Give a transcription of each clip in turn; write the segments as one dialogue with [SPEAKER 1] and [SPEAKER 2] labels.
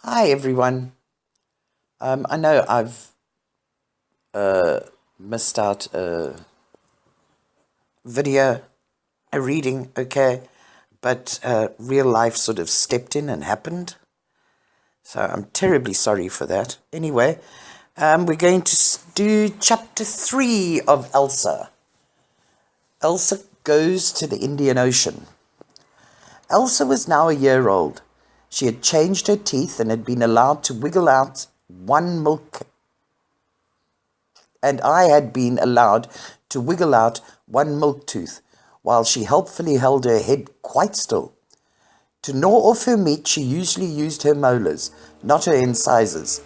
[SPEAKER 1] Hi everyone. I know I've missed out a video, a reading, okay, but real life sort of stepped in and happened. So I'm terribly sorry for that. Anyway, we're going to do chapter 3 of ELSA. ELSA goes to the Indian Ocean. ELSA was now a year old. She had changed her teeth and had been allowed to wiggle out one milk and I had been allowed to wiggle out one milk tooth, while she helpfully held her head quite still. To gnaw off her meat she usually used her molars, not her incisors,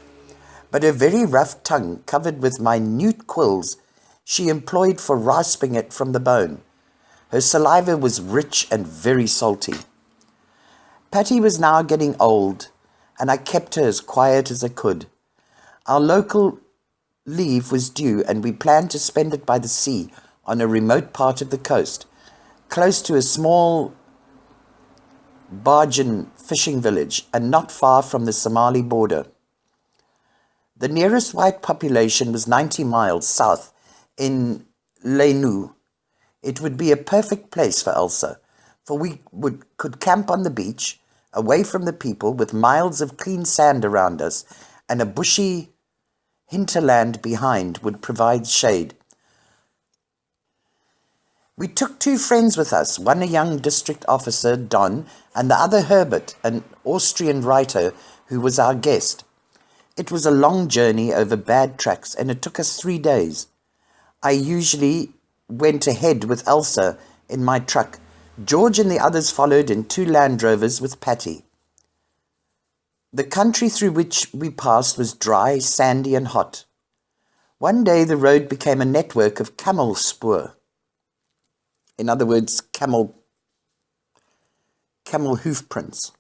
[SPEAKER 1] but her very rough tongue, covered with minute quills, she employed for rasping it from the bone. Her saliva was rich and very salty. Patty was now getting old, and I kept her as quiet as I could. Our local leave was due, and we planned to spend it by the sea on a remote part of the coast, close to a small bargain fishing village and not far from the Somali border. The nearest white population was 90 miles south in Lenu. It would be a perfect place for Elsa, for we could camp on the beach, away from the people, with miles of clean sand around us, and a bushy hinterland behind would provide shade. We took 2 friends with us, one a young district officer, Don, and the other Herbert, an Austrian writer who was our guest. It was a long journey over bad tracks, and it took us 3 days. I usually went ahead with Elsa in my truck. George and the others followed in 2 Land Rovers with Patty. The country through which we passed was dry, sandy, and hot. One day the road became a network of camel spoor. In other words, camel hoof prints.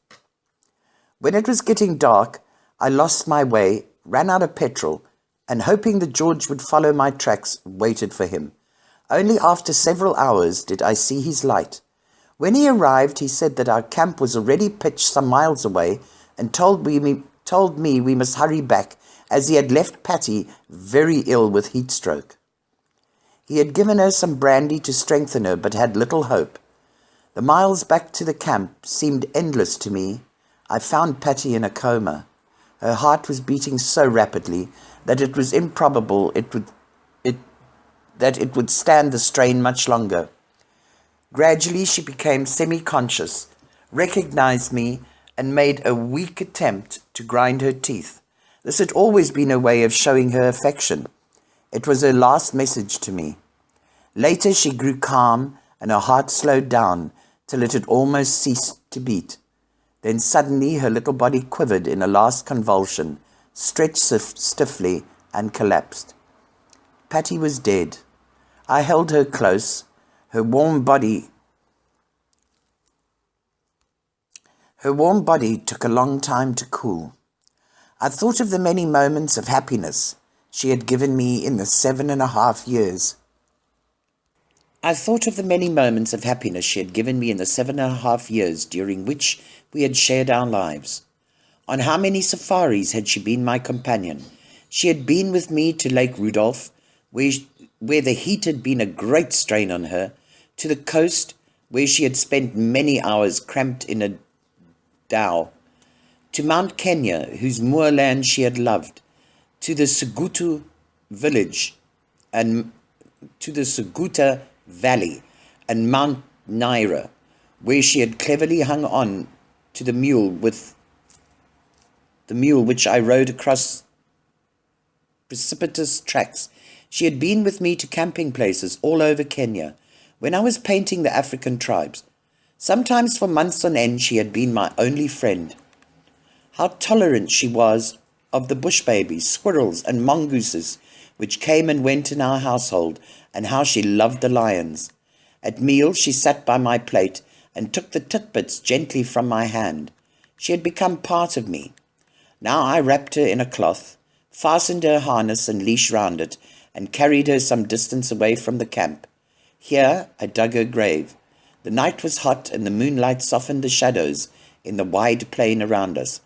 [SPEAKER 1] When it was getting dark, I lost my way, ran out of petrol, and hoping that George would follow my tracks, waited for him. Only after several hours did I see his light. When he arrived, he said that our camp was already pitched some miles away, and told me we must hurry back, as he had left Patty very ill with heat stroke. He had given her some brandy to strengthen her, but had little hope. The miles back to the camp seemed endless to me. I found Patty in a coma. Her heart was beating so rapidly that it was improbable that it would stand the strain much longer. Gradually she became semi-conscious, recognized me, and made a weak attempt to grind her teeth. This had always been a way of showing her affection. It was her last message to me. Later she grew calm, and her heart slowed down till it had almost ceased to beat. Then suddenly her little body quivered in a last convulsion, stretched stiffly, and collapsed. Patty was dead. I held her close. Her warm body took a long time to cool. I thought of the many moments of happiness she had given me in the 7.5 years. During which we had shared our lives. On how many safaris had she been my companion? She had been with me to Lake Rudolph, where the heat had been a great strain on her, to the coast, where she had spent many hours cramped in a dhow, to Mount Kenya, whose moorland she had loved, to the Suguta village, and to the Suguta valley, and Mount Naira, where she had cleverly hung on to the mule which I rode across precipitous tracks. She had been with me to camping places all over Kenya, when I was painting the African tribes. Sometimes for months on end she had been my only friend. How tolerant she was of the bush babies, squirrels, and mongooses which came and went in our household, and how she loved the lions. At meals she sat by my plate and took the titbits gently from my hand. She had become part of me. Now I wrapped her in a cloth, fastened her harness and leash round it, and carried her some distance away from the camp. Here I dug her grave. The night was hot, and the moonlight softened the shadows in the wide plain around us.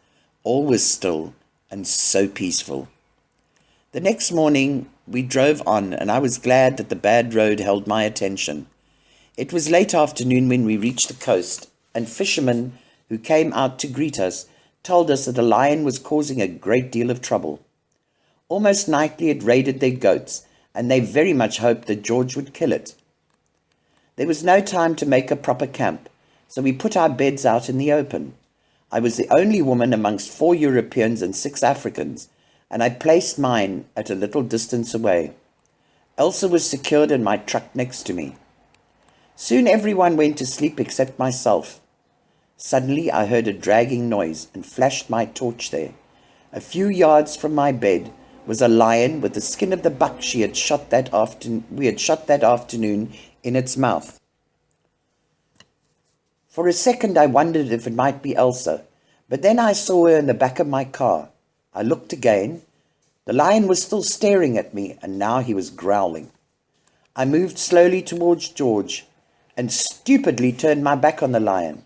[SPEAKER 1] All was still and so peaceful. The next morning we drove on, and I was glad that the bad road held my attention. It was late afternoon when we reached the coast, and fishermen who came out to greet us told us that a lion was causing a great deal of trouble. Almost nightly it raided their goats, and they very much hoped that George would kill it. There was no time to make a proper camp, so we put our beds out in the open. I was the only woman amongst 4 Europeans and 6 Africans, and I placed mine at a little distance away. Elsa was secured in my truck next to me. Soon everyone went to sleep except myself. Suddenly I heard a dragging noise and flashed my torch there. A few yards from my bed was a lion with the skin of the buck we had shot that afternoon in its mouth. For a second I wondered if it might be Elsa, but then I saw her in the back of my car. I looked again. The lion was still staring at me, and now he was growling. I moved slowly towards George and stupidly turned my back on the lion.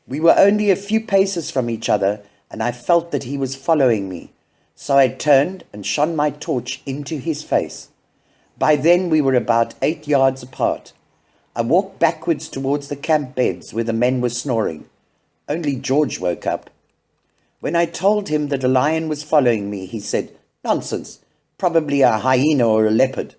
[SPEAKER 1] We were only a few paces from each other, and I felt that he was following me, so I turned and shone my torch into his face. By then we were about 8 yards apart. I walked backwards towards the camp beds where the men were snoring. Only George woke up. When I told him that a lion was following me, he said, "Nonsense, probably a hyena or a leopard."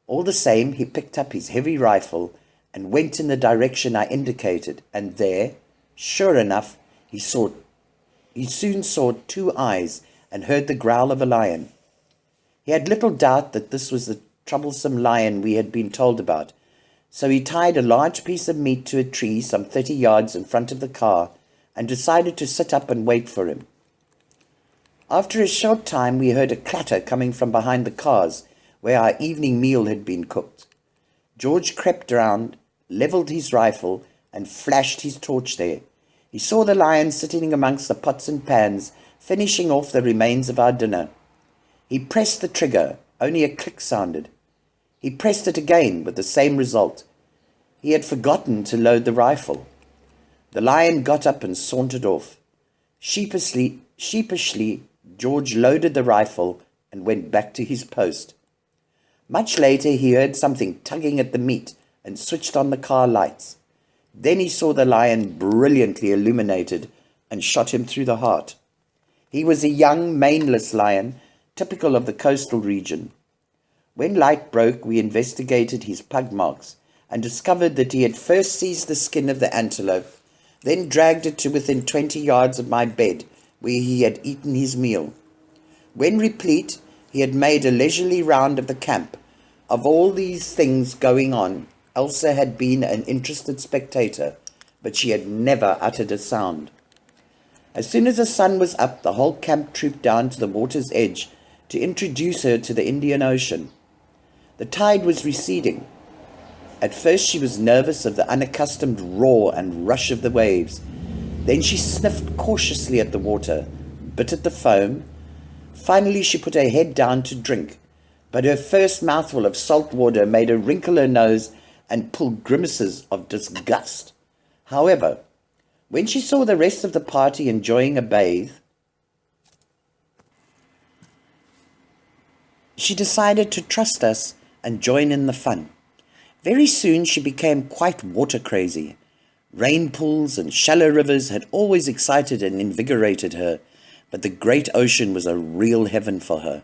[SPEAKER 1] All the same, he picked up his heavy rifle and went in the direction I indicated, and there, sure enough, he soon saw 2 eyes and heard the growl of a lion. He had little doubt that this was the troublesome lion we had been told about, so he tied a large piece of meat to a tree some 30 yards in front of the car and decided to sit up and wait for him. After a short time we heard a clatter coming from behind the cars where our evening meal had been cooked. George crept round, levelled his rifle, and flashed his torch there. He saw the lion sitting amongst the pots and pans, finishing off the remains of our dinner. He pressed the trigger. Only a click sounded. He pressed it again with the same result. He had forgotten to load the rifle. The lion got up and sauntered off. Sheepishly, George loaded the rifle and went back to his post. Much later he heard something tugging at the meat and switched on the car lights. Then he saw the lion brilliantly illuminated and shot him through the heart. He was a young, maneless lion, typical of the coastal region. When light broke, we investigated his pug marks and discovered that he had first seized the skin of the antelope, then dragged it to within 20 yards of my bed, where he had eaten his meal. When replete, he had made a leisurely round of the camp. Of all these things going on, Elsa had been an interested spectator, but she had never uttered a sound. As soon as the sun was up, the whole camp trooped down to the water's edge to introduce her to the Indian Ocean. The tide was receding. At first she was nervous of the unaccustomed roar and rush of the waves. Then she sniffed cautiously at the water, bit at the foam. Finally she put her head down to drink, but her first mouthful of salt water made her wrinkle her nose and pull grimaces of disgust. However, when she saw the rest of the party enjoying a bathe, she decided to trust us and join in the fun. Very soon she became quite water crazy. Rain pools and shallow rivers had always excited and invigorated her, but the great ocean was a real heaven for her.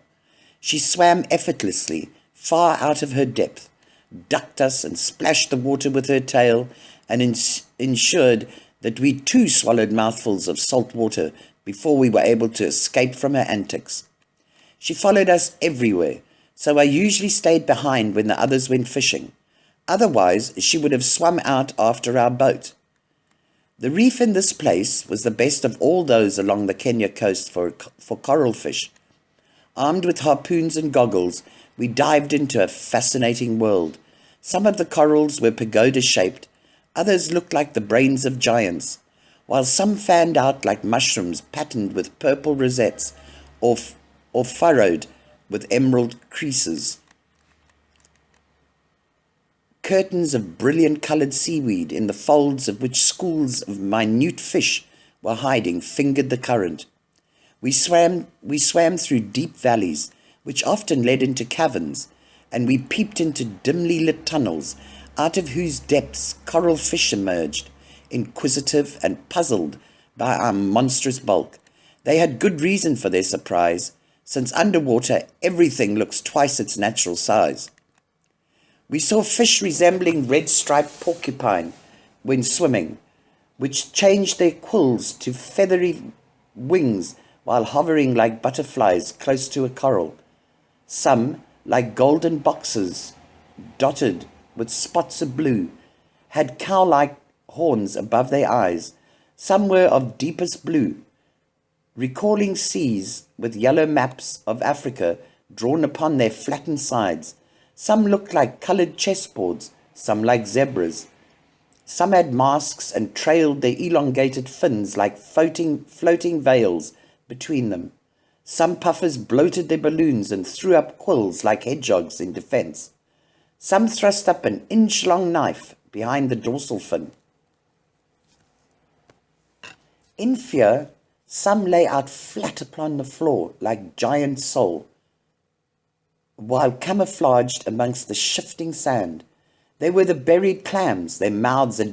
[SPEAKER 1] She swam effortlessly, far out of her depth, ducked us and splashed the water with her tail, and ensured that we too swallowed mouthfuls of salt water before we were able to escape from her antics. She followed us everywhere, so I usually stayed behind when the others went fishing. Otherwise, she would have swum out after our boat. The reef in this place was the best of all those along the Kenya coast for coral fish. Armed with harpoons and goggles, we dived into a fascinating world. Some of the corals were pagoda-shaped, others looked like the brains of giants, while some fanned out like mushrooms patterned with purple rosettes or furrowed with emerald creases. Curtains of brilliant coloured seaweed, in the folds of which schools of minute fish were hiding fingered the current. We swam through deep valleys, which often led into caverns, and we peeped into dimly lit tunnels, out of whose depths coral fish emerged, inquisitive and puzzled by our monstrous bulk. They had good reason for their surprise, since underwater everything looks twice its natural size. We saw fish resembling red-striped porcupine when swimming, which changed their quills to feathery wings while hovering like butterflies close to a coral. Some, like golden boxes dotted with spots of blue, had cow-like horns above their eyes. Some were of deepest blue, recalling seas with yellow maps of Africa drawn upon their flattened sides. Some looked like coloured chessboards, some like zebras. Some had masks and trailed their elongated fins like floating veils between them. Some puffers bloated their balloons and threw up quills like hedgehogs in defence. Some thrust up an inch-long knife behind the dorsal fin. In fear, some lay out flat upon the floor like giant sole, while camouflaged amongst the shifting sand. They were the buried clams, their mouths a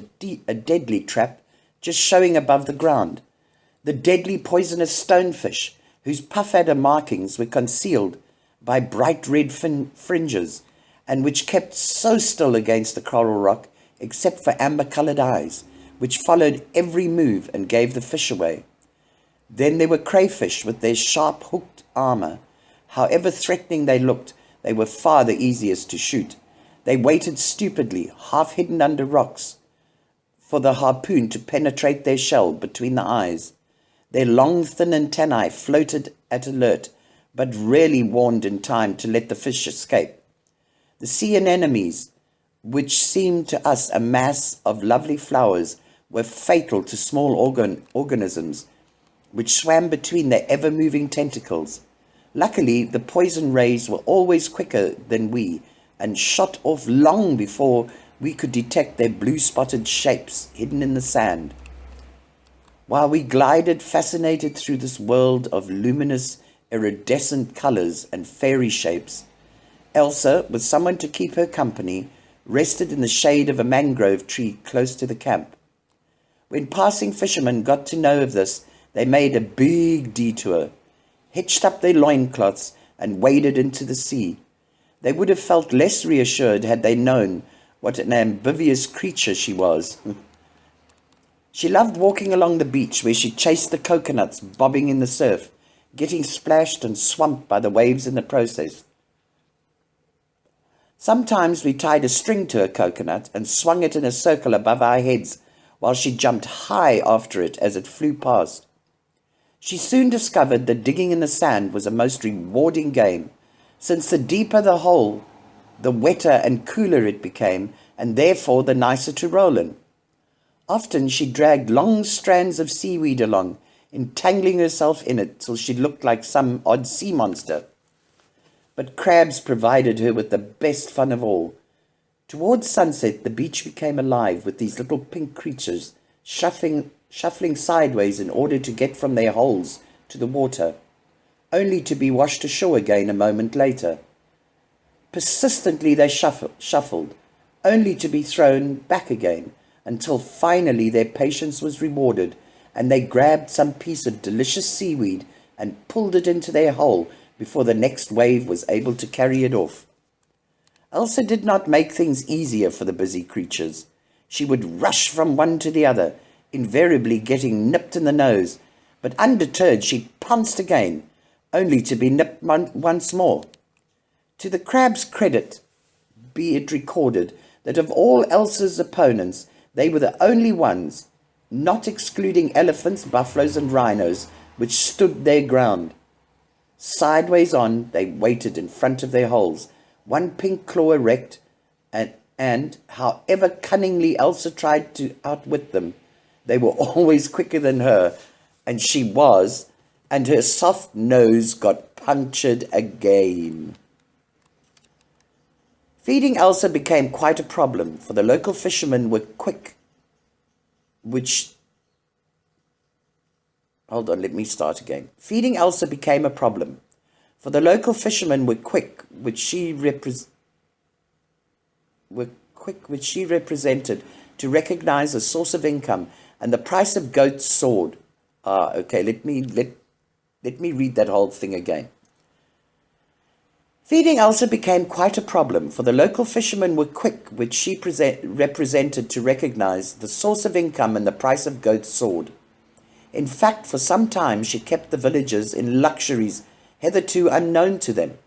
[SPEAKER 1] deadly trap, just showing above the ground. The deadly poisonous stonefish, whose puff-adder markings were concealed by bright red fringes, and which kept so still against the coral rock, except for amber-coloured eyes, which followed every move and gave the fish away. Then there were crayfish with their sharp hooked armour. However threatening they looked, they were far the easiest to shoot. They waited stupidly, half hidden under rocks, for the harpoon to penetrate their shell between the eyes. Their long, thin antennae floated at alert, but rarely warned in time to let the fish escape. The sea anemones, which seemed to us a mass of lovely flowers, were fatal to small organisms, which swam between their ever-moving tentacles. Luckily, the poison rays were always quicker than we, and shot off long before we could detect their blue-spotted shapes hidden in the sand. While we glided fascinated through this world of luminous, iridescent colours and fairy shapes, Elsa, with someone to keep her company, rested in the shade of a mangrove tree close to the camp. When passing fishermen got to know of this, they made a big detour, hitched up their loincloths, and waded into the sea. They would have felt less reassured had they known what an amphibious creature she was. She loved walking along the beach, where she chased the coconuts bobbing in the surf, getting splashed and swamped by the waves in the process. Sometimes we tied a string to a coconut and swung it in a circle above our heads, while she jumped high after it as it flew past. She soon discovered that digging in the sand was a most rewarding game, since the deeper the hole, the wetter and cooler it became, and therefore the nicer to roll in. Often she dragged long strands of seaweed along, entangling herself in it till she looked like some odd sea monster. But crabs provided her with the best fun of all. Towards sunset, the beach became alive with these little pink creatures, shuffling sideways in order to get from their holes to the water, only to be washed ashore again a moment later. Persistently they shuffled, only to be thrown back again, until finally their patience was rewarded, and they grabbed some piece of delicious seaweed and pulled it into their hole before the next wave was able to carry it off. Elsa did not make things easier for the busy creatures. She would rush from one to the other, invariably getting nipped in the nose, but undeterred she pounced again, only to be nipped once more. To the crab's credit, be it recorded that of all Elsa's opponents, they were the only ones, not excluding elephants, buffaloes, and rhinos, which stood their ground. Sideways on, they waited in front of their holes, one pink claw erect, and however cunningly Elsa tried to outwit them, they were always quicker than her, and her soft nose got punctured again. Feeding Elsa became quite a problem, for the local fishermen were quick, which Hold on, let me start again. Feeding Elsa became a problem, for the local fishermen were quick, which she represented, to recognize a source of income, and the price of goats soared. Okay, let me read that whole thing again. Feeding Elsa became quite a problem, for the local fishermen were quick, which she represented, to recognize the source of income, and the price of goats soared. In fact, for some time she kept the villagers in luxuries hitherto unknown to them.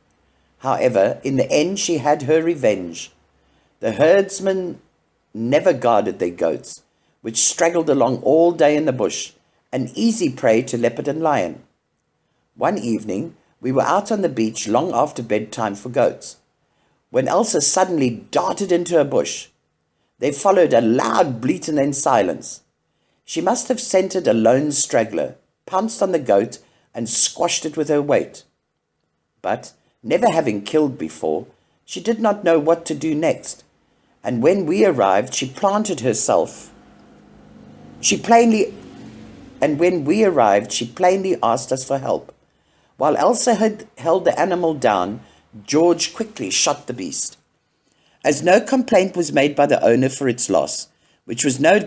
[SPEAKER 1] However, in the end she had her revenge. The herdsmen never guarded their goats, which straggled along all day in the bush, an easy prey to leopard and lion. One evening we were out on the beach long after bedtime for goats, when Elsa suddenly darted into a bush. There followed a loud bleat and then silence. She must have scented a lone straggler, pounced on the goat, and squashed it with her weight. But, never having killed before, she did not know what to do next, and when we arrived, she plainly asked us for help. While Elsa had held the animal down, George quickly shot the beast. As no complaint was made by the owner for its loss, which was no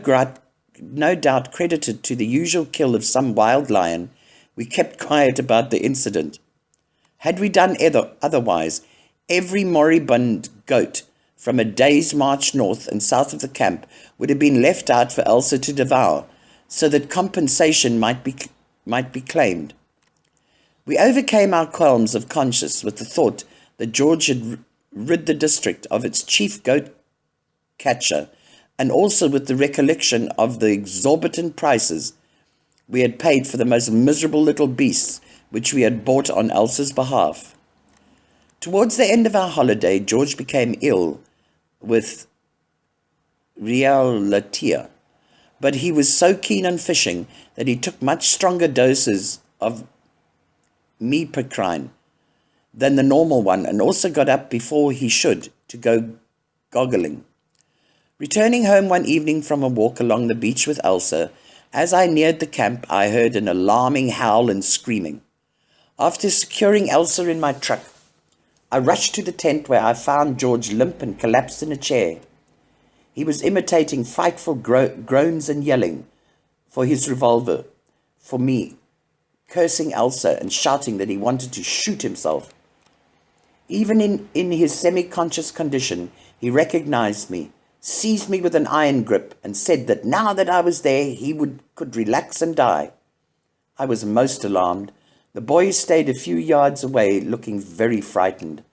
[SPEAKER 1] doubt credited to the usual kill of some wild lion, we kept quiet about the incident. Had we done otherwise, every moribund goat from a day's march north and south of the camp would have been left out for Elsa to devour, so that compensation might be claimed. We overcame our qualms of conscience with the thought that George had rid the district of its chief goat catcher, and also with the recollection of the exorbitant prices we had paid for the most miserable little beasts which we had bought on Elsa's behalf. Towards the end of our holiday, George became ill with rheumatoid, but he was so keen on fishing that he took much stronger doses of mepecrine than the normal one, and also got up before he should to go goggling. Returning home one evening from a walk along the beach with Elsa, as I neared the camp, I heard an alarming howl and screaming. After securing Elsa in my truck, I rushed to the tent, where I found George limp and collapsed in a chair. He was imitating frightful groans and yelling for his revolver, for me, cursing Elsa and shouting that he wanted to shoot himself. Even in his semi-conscious condition, he recognized me, seized me with an iron grip, and said that now that I was there, he could relax and die. I was most alarmed. The boy stayed a few yards away, looking very frightened.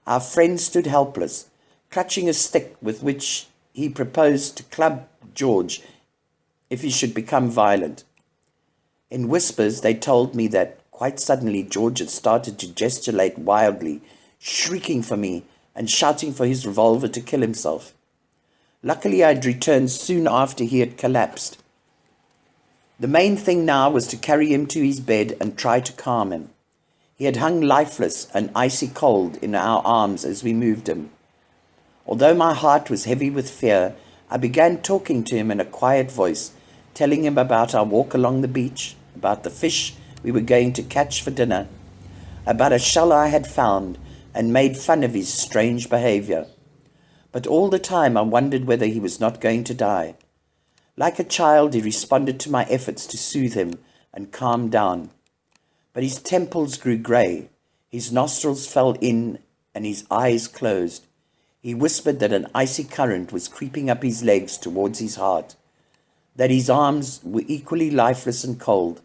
[SPEAKER 1] Our friend stood helpless, clutching a stick with which he proposed to club George if he should become violent. In whispers, they told me that, quite suddenly, George had started to gesticulate wildly, shrieking for me and shouting for his revolver to kill himself. Luckily, I had returned soon after he had collapsed. The main thing now was to carry him to his bed and try to calm him. He had hung lifeless and icy cold in our arms as we moved him. Although my heart was heavy with fear, I began talking to him in a quiet voice, telling him about our walk along the beach, about the fish we were going to catch for dinner, about a shell I had found, and made fun of his strange behavior. But all the time I wondered whether he was not going to die. Like a child, he responded to my efforts to soothe him and calm down. But his temples grew grey, his nostrils fell in, and his eyes closed. He whispered that an icy current was creeping up his legs towards his heart, that his arms were equally lifeless and cold,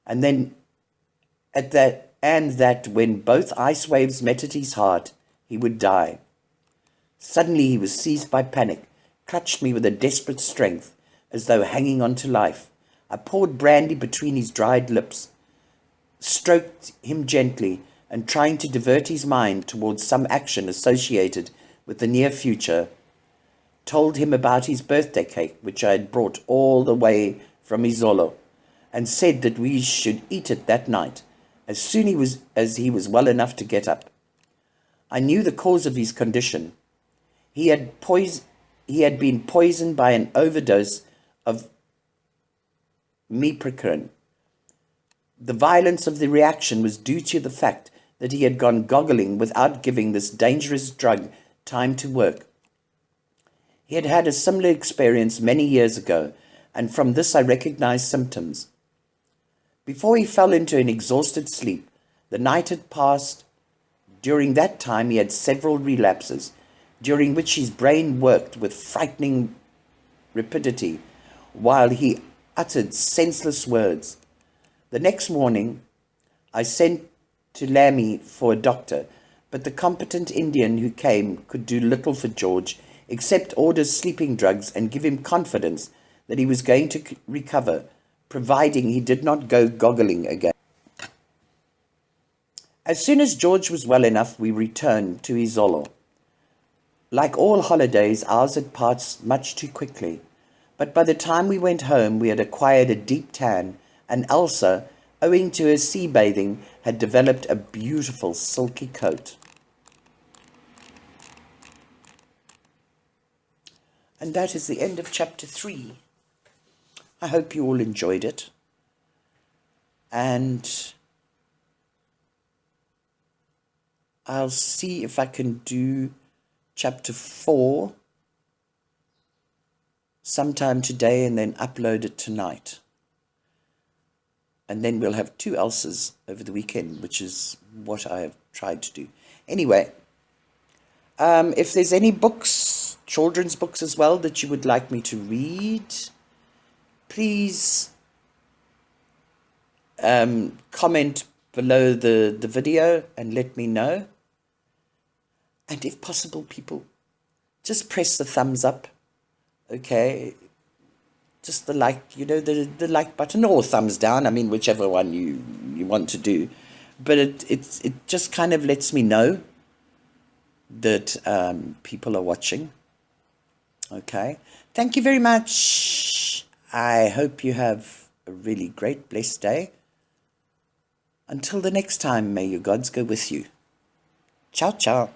[SPEAKER 1] and that when both ice waves met at his heart, he would die. Suddenly he was seized by panic, clutched me with a desperate strength, as though hanging on to life. I poured brandy between his dried lips, stroked him gently, and trying to divert his mind towards some action associated with the near future, told him about his birthday cake, which I had brought all the way from Izolo, and said that we should eat it that night, as soon as he was well enough to get up. I knew the cause of his condition. He had been poisoned by an overdose of mepecrine. The violence of the reaction was due to the fact that he had gone goggling without giving this dangerous drug time to work. He had had a similar experience many years ago, and from this I recognized symptoms. Before he fell into an exhausted sleep, the night had passed. During that time he had several relapses, during which his brain worked with frightening rapidity, while he uttered senseless words. The next morning I sent to Lamy for a doctor, but the competent Indian who came could do little for George except order sleeping drugs and give him confidence that he was going to recover, providing he did not go goggling again. As soon as George was well enough, we returned to Izolo. Like all holidays, ours had passed much too quickly, but by the time we went home, we had acquired a deep tan, and Elsa, owing to her sea bathing, had developed a beautiful silky coat. And that is the end of chapter 3. I hope you all enjoyed it. And I'll see if I can do chapter 4 sometime today and then upload it tonight. And then we'll have 2 Elsas over the weekend, which is what I have tried to do. Anyway, if there's any books, children's books as well, that you would like me to read, please comment below the video and let me know. And if possible, people, just press the thumbs up, okay? Just the like, the like button, or thumbs down, I mean, whichever one you want to do. But it just kind of lets me know that people are watching. Okay, thank you very much. I hope you have a really great, blessed day. Until the next time, may your gods go with you. Ciao, ciao.